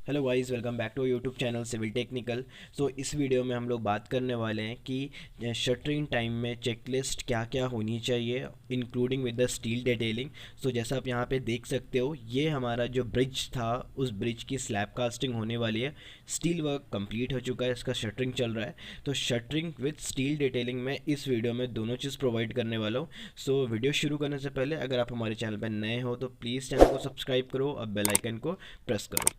Hello guys, welcome back to YouTube channel civil technical. इस वीडियो में हम लोग बात करने वाले हैं कि शटरिंग टाइम में चेकलिस्ट क्या क्या होनी चाहिए, including with the steel detailing. जैसा आप यहाँ पे देख सकते हो, ये हमारा जो ब्रिज था, उस ब्रिज की स्लैब कास्टिंग होने वाली है। स्टील वर्क कंप्लीट हो चुका है, इसका शटरिंग चल रहा है। तो शटरिंग विद स्टील डिटेलिंग में इस वीडियो में दोनों चीज़ प्रोवाइड करने वाला हूँ। वीडियो शुरू करने से पहले अगर आप हमारे चैनल पर नए हो तो प्लीज़ चैनल को सब्सक्राइब करो और बेल आइकन को प्रेस करो।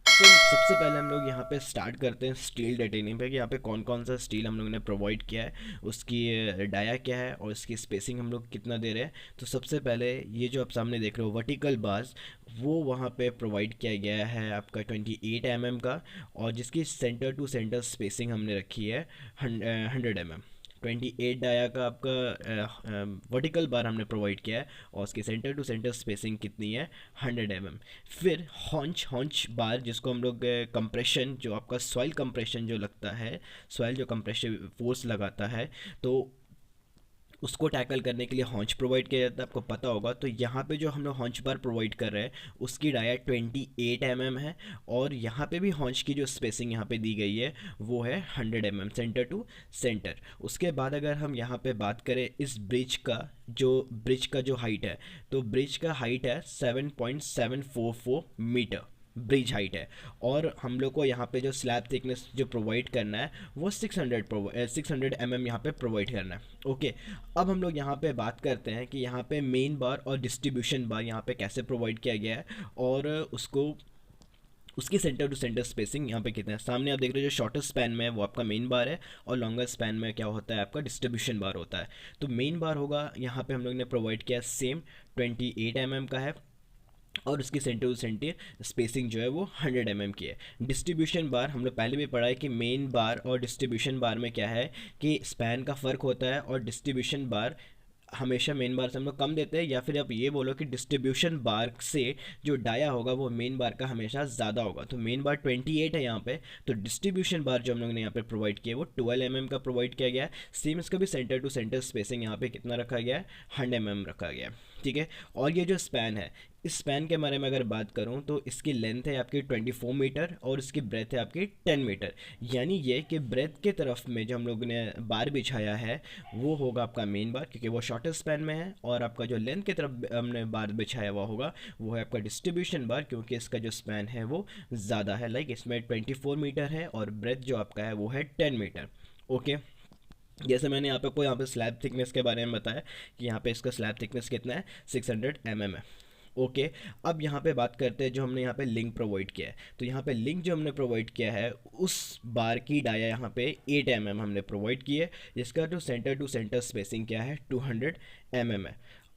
सबसे पहले हम लोग यहाँ पे स्टार्ट करते हैं स्टील डिटेलिंग पे कि यहाँ पे कौन कौन सा स्टील हम लोग ने प्रोवाइड किया है, उसकी डाया क्या है और इसकी स्पेसिंग हम लोग कितना दे रहे हैं। तो सबसे पहले ये जो आप सामने देख रहे हो वर्टिकल बार्स, वो वहाँ पे प्रोवाइड किया गया है आपका 28 mm का, और जिसकी सेंटर टू सेंटर स्पेसिंग हमने रखी है 100 mm। 28 डाया का आपका वर्टिकल बार हमने प्रोवाइड किया है और उसकी सेंटर टू सेंटर स्पेसिंग कितनी है 100 mm। फिर हॉन्च हॉन्च बार, जिसको हम लोग कंप्रेशन, जो आपका सॉइल कंप्रेशन जो लगता है, सॉइल जो कंप्रेशन फोर्स लगाता है, तो उसको टैकल करने के लिए हॉन्च प्रोवाइड किया जाता है, आपको पता होगा। तो यहाँ पे जो हम लोग हॉन्च बार प्रोवाइड कर रहे हैं उसकी डाया 28 mm है, और यहाँ पे भी हॉन्च की जो स्पेसिंग यहाँ पे दी गई है वो है 100 mm सेंटर टू सेंटर। उसके बाद अगर हम यहाँ पे बात करें इस ब्रिज का जो हाइट है, तो ब्रिज का हाइट है 7.744 मीटर, ब्रिज हाइट है। और हम लोग को यहाँ पे जो स्लैब थिकनेस जो प्रोवाइड करना है वो 600 mm यहाँ पे प्रोवाइड करना है। ओके, अब हम लोग यहाँ पे बात करते हैं कि यहाँ पे मेन बार और डिस्ट्रीब्यूशन बार यहाँ पे कैसे प्रोवाइड किया गया है, और उसकी सेंटर टू सेंटर स्पेसिंग यहाँ पे कितना है। सामने आप देख रहे हो, जो शॉर्टेस्ट स्पैन में है वो आपका मेन बार है, और लॉन्गर स्पैन में क्या होता है आपका डिस्ट्रीब्यूशन बार होता है। तो मेन बार होगा यहाँ पे हम लोग ने प्रोवाइड किया सेम 28 mm का है, और उसकी सेंटर टू सेंटर स्पेसिंग जो है वो 100 mm की है। डिस्ट्रीब्यूशन बार हम लोग पहले भी पढ़ा है कि मेन बार और डिस्ट्रीब्यूशन बार में क्या है कि स्पैन का फ़र्क होता है, और डिस्ट्रीब्यूशन बार हमेशा मेन बार से हम लोग कम देते हैं, या फिर आप ये बोलो कि डिस्ट्रीब्यूशन बार से जो डाया होगा वो मेन बार का हमेशा ज़्यादा होगा। तो मेन बार 28 है यहाँ पे, तो डिस्ट्रीब्यूशन बार जो हम लोग ने यहाँ पे प्रोवाइड किया है वो 12 mm का प्रोवाइड किया गया है। सेम इसका भी सेंटर टू सेंटर स्पेसिंग यहाँ पे कितना रखा गया है, 100 mm रखा गया है। ठीक है, और ये जो स्पैन है, इस स्पैन के बारे में अगर बात करूं तो इसकी लेंथ है आपकी 24 मीटर और इसकी ब्रेथ है आपकी 10 मीटर। यानी ये कि ब्रेथ के तरफ में जो हम लोग ने बार बिछाया है वो होगा आपका मेन बार, क्योंकि वो शॉर्टेस्ट स्पैन में है, और आपका जो लेंथ की तरफ हमने बार बिछाया हुआ होगा वो है आपका डिस्ट्रीब्यूशन बार, क्योंकि इसका जो स्पैन है वो ज़्यादा है। लाइक इसमें 24 मीटर है और ब्रेथ जो आपका है वो है 10 मीटर। ओके, जैसे मैंने यहाँ पे स्लैब थिकनेस के बारे में बताया कि यहाँ पे इसका स्लैब थिकनेस कितना है, 600 mm है। ओके, अब यहाँ पे बात करते हैं जो हमने यहाँ पे लिंक प्रोवाइड किया है। तो यहाँ पे लिंक जो हमने प्रोवाइड किया है उस बार की डाया यहाँ पे 8 mm हमने प्रोवाइड की है, जिसका टू सेंटर स्पेसिंग क्या है 200 mm है।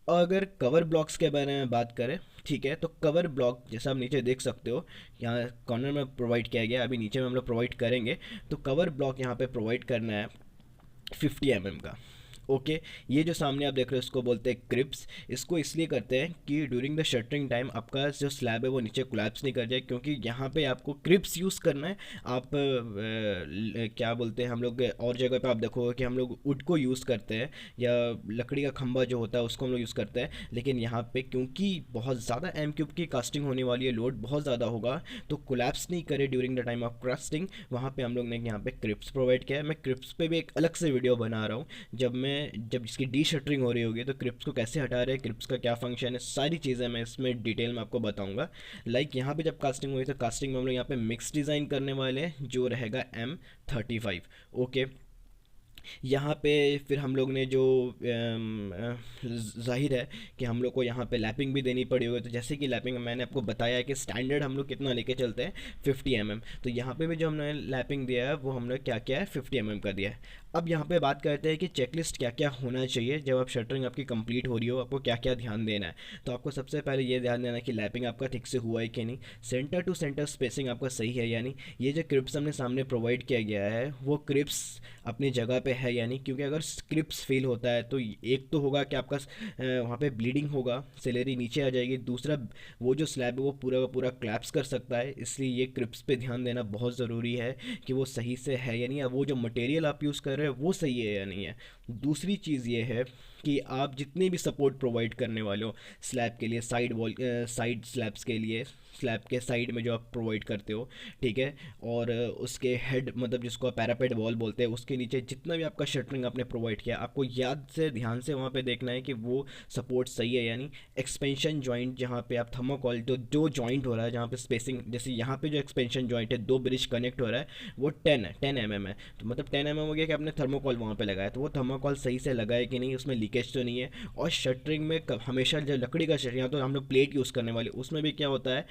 और अगर कवर ब्लॉक्स के बारे में बात करें, ठीक है, तो कवर ब्लॉक जैसा आप नीचे देख सकते हो, यहाँ कॉर्नर में प्रोवाइड किया गया, अभी नीचे में हम लोग प्रोवाइड करेंगे। तो कवर ब्लॉक यहाँ पे प्रोवाइड करना है 50 mm का। ओके, ये जो सामने आप देख रहे हो इसको बोलते हैं क्रिप्स। इसको इसलिए करते हैं कि ड्यूरिंग द शटरिंग टाइम आपका जो स्लैब है वो नीचे कोलैप्स नहीं कर जाए, क्योंकि यहाँ पे आपको क्रिप्स यूज़ करना है। आप क्या बोलते हैं हम लोग, और जगह पे आप देखोगे कि हम लोग वुड को यूज़ करते हैं, या लकड़ी का खंभा जो होता है उसको हम लोग यूज़ करते हैं। लेकिन यहाँ पे क्योंकि बहुत ज़्यादा M³ की कास्टिंग होने वाली है, लोड बहुत ज़्यादा होगा, तो कोलैप्स नहीं करे during the time of casting, वहाँ पे हम लोग ने यहाँ पे क्रिप्स प्रोवाइड किया है। मैं क्रिप्स पे भी एक अलग से वीडियो बना रहा हूँ, जब इसकी डी शटरिंग हो रही होगी तो क्रिप्स को कैसे हटा रहे हैं, क्रिप्स का क्या फंक्शन है, सारी चीज़ें मैं इसमें डिटेल में आपको बताऊंगा। लाइक यहाँ पे जब कास्टिंग हुई तो कास्टिंग में हम लोग यहाँ पे मिक्स डिज़ाइन करने वाले हैं जो रहेगा M35। ओके, यहाँ पे फिर हम लोग ने जो जाहिर है कि हम लोग को यहाँ पे लैपिंग भी देनी पड़ी होगी। तो जैसे कि लैपिंग मैंने आपको बताया है कि स्टैंडर्ड हम लोग कितना लेके चलते हैं 50 mm, तो यहाँ पे भी जो हमने लैपिंग दिया है वो हमने क्या किया है 50 mm का दिया है। अब यहाँ पे बात करते हैं कि चेकलिस्ट क्या क्या होना चाहिए जब आप शटरिंग आपकी कंप्लीट हो रही हो, आपको क्या क्या ध्यान देना है। तो आपको सबसे पहले ये ध्यान देना है कि लैपिंग आपका ठीक से हुआ है कि नहीं, सेंटर टू सेंटर स्पेसिंग आपका सही है, यानी ये जो क्रिप्स हमने सामने प्रोवाइड किया गया है वो क्रिप्स अपनी जगह पे है, यानी क्योंकि अगर क्रिप्स फेल होता है तो एक तो होगा कि आपका वहाँ पे ब्लीडिंग होगा, सेलेरी नीचे आ जाएगी, दूसरा वो जो स्लैब है वो पूरा का पूरा क्लैप्स कर सकता है। इसलिए ये क्रिप्स पे ध्यान देना बहुत ज़रूरी है कि वो सही से है या नहीं, वो जो मटेरियल आप यूज़ कर रहे हैं वो सही है या नहीं है। दूसरी चीज़ ये है कि आप जितने भी सपोर्ट प्रोवाइड करने वाले हो स्लैब के लिए, साइड वॉल, साइड स्लैब्स के लिए, स्लैब के साइड में जो आप प्रोवाइड करते हो, ठीक है, और उसके हेड मतलब जिसको आप पैरापेट वॉल बोलते हैं, उसके नीचे जितना भी आपका शटरिंग आपने प्रोवाइड किया, आपको याद से ध्यान से वहाँ पे देखना है कि वो सपोर्ट सही है। यानी एक्सपेंशन जॉइंट जहाँ पे आप थर्मोकॉल जो जॉइंट हो रहा है, जहाँ पे स्पेसिंग, जैसे यहाँ पे जो एक्सपेंशन जॉइंट है, दो ब्रिज कनेक्ट हो रहा है, वो 10 mm है, तो मतलब 10 mm हो गया कि आपने थर्मोकॉल वहाँ पे लगाया, तो वो थर्मोकॉल सही से लगा है कि नहीं, उसमें लीकेज तो नहीं है। और शटरिंग में हमेशा जो लकड़ी का शटरिंग, या तो हम लोग प्लेट यूज़ करने वाले, उसमें भी क्या होता है,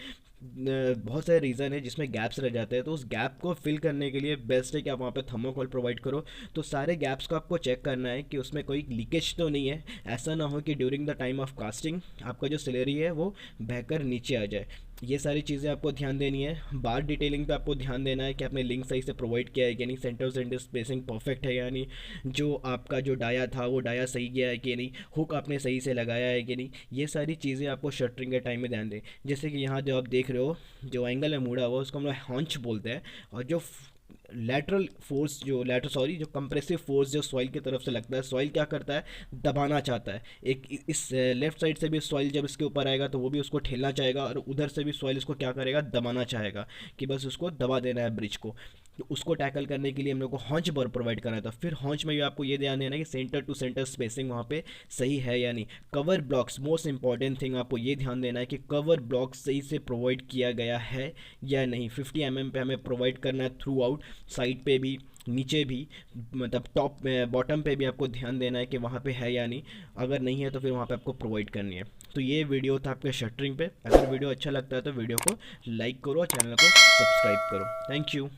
बहुत सारे रीज़न है जिसमें गैप्स रह जाते हैं, तो उस गैप को फिल करने के लिए बेस्ट है कि आप वहाँ पे थर्मोकॉल प्रोवाइड करो। तो सारे गैप्स को आपको चेक करना है कि उसमें कोई लीकेज तो नहीं है, ऐसा ना हो कि during the time of casting आपका जो सिलेरी है वो बहकर नीचे आ जाए। ये सारी चीज़ें आपको ध्यान देनी है। बार डिटेलिंग पे आपको ध्यान देना है कि आपने लिंक सही से प्रोवाइड किया है कि नहीं, सेंटर सेंटर स्पेसिंग परफेक्ट है यानी, जो आपका जो डाया था वो डाया सही गया है कि नहीं, हुक आपने सही से लगाया है कि नहीं, ये सारी चीज़ें आपको शटरिंग के टाइम में ध्यान दें। जैसे कि यहाँ जो आप देख रहे हो, जो एंगल है मुड़ा हुआ, उसको हम लोग हॉन्च बोलते हैं, और जो लेटरल फोर्स, जो कंप्रेसिव फोर्स जो सॉइल की तरफ से लगता है, सॉइल क्या करता है, दबाना चाहता है। एक इस लेफ्ट साइड से भी सॉइल जब इसके ऊपर आएगा तो वो भी उसको ठेलना चाहेगा, और उधर से भी सॉइल इसको क्या करेगा, दबाना चाहेगा, कि बस उसको दबा देना है ब्रिज को। तो उसको टैकल करने के लिए हम लोग को हॉन्च बर प्रोवाइड करना था। फिर हॉन्च में भी आपको ये ध्यान देना है कि सेंटर टू सेंटर स्पेसिंग वहाँ पे सही है या नहीं। Cover blocks, most important thing, आपको ये ध्यान देना है कि कवर ब्लॉक सही से प्रोवाइड किया गया है या नहीं। 50 mm पे हमें प्रोवाइड करना है थ्रू आउट, साइड पे भी, नीचे भी, मतलब टॉप बॉटम पे भी आपको ध्यान देना है कि वहाँ पे है या नहीं। अगर नहीं है तो फिर वहाँ पे आपको प्रोवाइड करनी है। तो ये वीडियो था आपके शटरिंग पे। अगर वीडियो अच्छा लगता है तो वीडियो को लाइक करो और चैनल को सब्सक्राइब करो। Thank you.